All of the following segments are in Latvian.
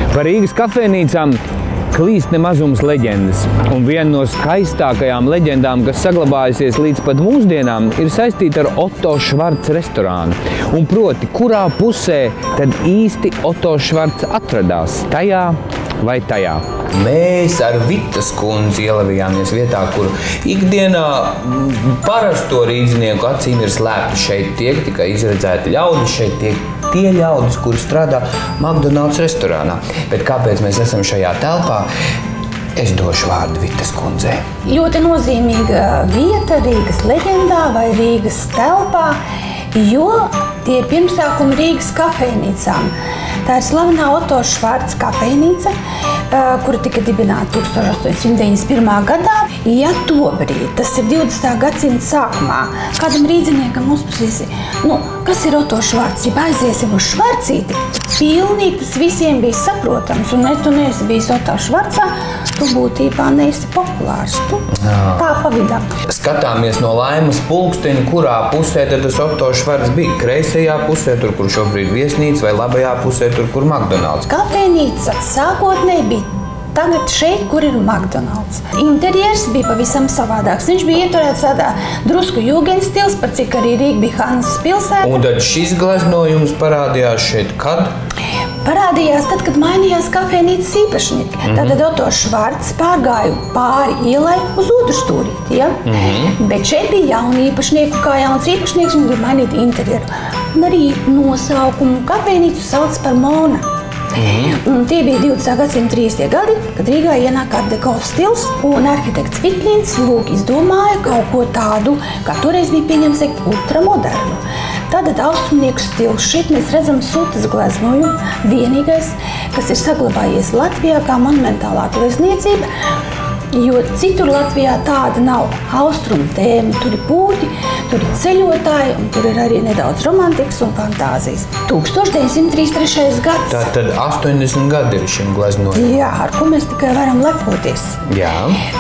Par Rīgas kafejnīcām klīst nemazums leģendas, un viena no skaistākajām leģendām, kas saglabājusies līdz pat mūsdienām, ir saistīta ar Otto Švarca restorānu. Un proti, kurā pusē tad īsti Otto Švarcs atradās, tajā vai tajā? Mēs ar Vitas kundzi ielavījāmies vietā, kur ikdienā parasto rīdzinieku acīm ir slēpti. Šeit tiek tikai izredzēti ļaudis, šeit tiek tie ļaudis, kuri strādā McDonald's restorānā. Bet kāpēc mēs esam šajā telpā? Es došu vārdu Vitas kundzei. Ļoti nozīmīga vieta Rīgas leģendā vai Rīgas telpā, jo tie ir pirmsākumi Rīgas kafejnīcām. Tā ir slavenā Otto Švarca kafejnīca, kura tika dibināta 1891. gadā. Ja tobrīd, tas ir 20. gadsimta sākumā, kādam rīdziniekam uzprasīsi, kas ir Otto Švarcs, ja aiziesim uz Švarcīti, pilnīgi tas visiem bija saprotams. Un ja tu neesi bijis Otto Švarcā, tu būtībā neesi populārs. Tu tā pa vidā. Skatāmies no Laimas pulksteni, kurā pusē tad tas Otto Švarcs bija. Kreisajā pusē, tur, kur šobrīd viesnīca, vai labajā pusē, tur, kur McDonald's. Kafejnīca sākotnēji bija tagad šeit, kur ir McDonald's. Interjers bija pavisam savādāks. Viņš bija ieturēts tādā drusku jūgenstils, par cik arī Rīga bija Hansas pilsēta. Un tad šis gleznojums parādījās šeit kad? Parādījās tad, kad mainījās kafejnīcas īpašnieki. Tātad Otto Švarcs pārgāja pāri ielai uz otru stūrīti. Ja? Bet šeit bija jauni īpašnieki, kā jauns īpašnieks, un grib mainīt interjeru. Un arī nosaukumu kafejnīcu sauc par Mona. Un tie bija 20. gadsimta 30. gadi, kad Rīgā ienāk art deco stils, un arhitekts Vitlins izdomāja kaut ko tādu, kā toreiz bija pieņemts teikt, ultramodernu. Tātad austrumnieku stils. Šeit mēs redzam sutas gleznojumu, vienīgais, kas ir saglabājies Latvijā kā monumentālā glezniecība, jo citur Latvijā tāda nav. Austrumu tēma, tur ir pūķi, tur ir ceļotāji, un tur ir arī nedaudz romantikas un fantāzijas. 1933. gads. Tātad 80 gadi ir šim gleznojumam. Jā, ar ko mēs tikai varam lepoties. Jā.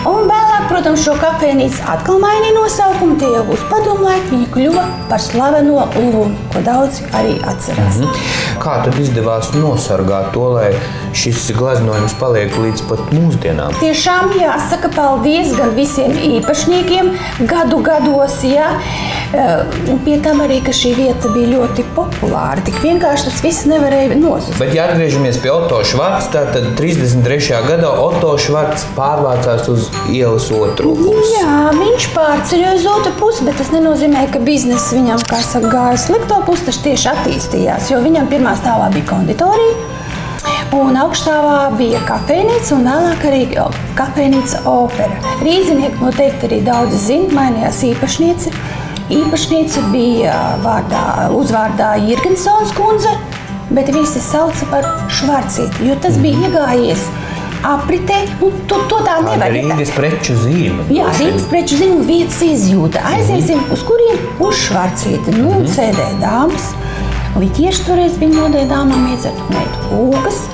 Un vēlāk, protams, šo kafejnīcu atkal mainīja nosaukumu, tie jau būs padomlaiki, viņi kļuva par slaveno Lunu, ko daudzi arī atcerās. Kā tad izdevās nosargāt to, lai šis gleznojums paliek līdz pat mūsdienām? Tiešām jāsaka paldies gan visiem īpašniekiem gadu gados, ja? Un pie tam arī, ka šī vieta bija ļoti populāra. Tik vienkārši tas viss nevarēja nozust. Bet, ja atgriežamies pie Otto Švarca, tad 33. gadā Otto Švarcs pārvācās uz ielas otru pusi. Jā, viņš pārceļoja uz otru pusi, bet tas nenozīmē, ka bizness viņam, kā saka, gāja slikto pusi, tas tieši attīstījās, jo viņam pirmā stāvā bija konditorija, un augšstāvā bija kafejnīca un vēlāk arī kafejnīca Opera. Rīdzinieki noteikti arī daudz zina, mainījās īpašniece. Īpašniece bija uzvārdā Jirgensons kundze, bet visi sauca par Švarcīti, jo tas bija iegājies apritē, un to tā nevar. Rīgas preču zīme. Jā, Rīgas preču zīme vietas izjūta. Aiziesim uz kuriem? Uz Švarcīti. Sēdēja dāmas. Viņi tieši toreiz bija modēja dāmām iedzert meitu kūkas.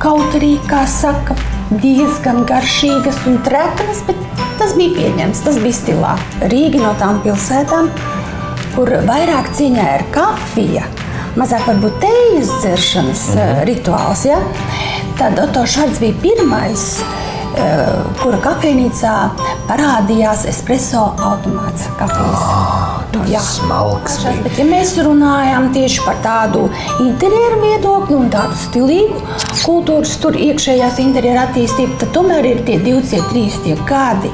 Kaut arī, kā saka, diezgan garšīgas un treknas, bet tas bija pieņemts, tas bija stilā. Rīga no tām pilsētām, kur vairāk cieņā ir kafija, mazāk varbūt tējas dzeršanas rituāls, ja? Tad Otto Švarcs bija pirmais, kura kafejnīcā parādījās espresso automāts kafijas. Tas smalks bija. Bet ja mēs runājam tieši par tādu interjeru viedokli un tādu stilīgu kultūras, tur iekšējās interjeru attīstību, tad tomēr ir tie 20-30 gadi,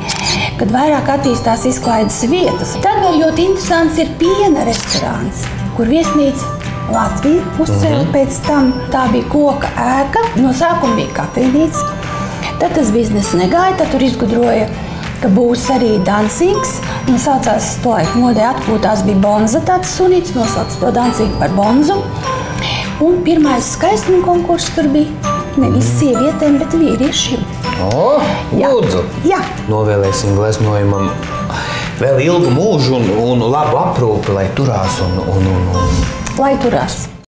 kad vairāk attīstās izklaides vietas. Tad vēl ļoti interesants ir piena restorāns, kur viesnīca Latvija uzcēla pēc tam. Tā bija koka ēka, no sākuma bija kafejnīca. Tad tas bizness negāja, tad tur izgudroja, ka būs arī dancings. Un saucās to laiku modē atpūtās bija Bonza tāds sunīts, nosauc to dancīgu par Bonzu. Un pirmais skaistuma konkurss tur bija nevis sievietēm, bet vīriešiem. Lūdzu! Jā. Novēlēsim gleznojumam vēl ilgu mūžu un labu aprūpi, lai turās Lai turās.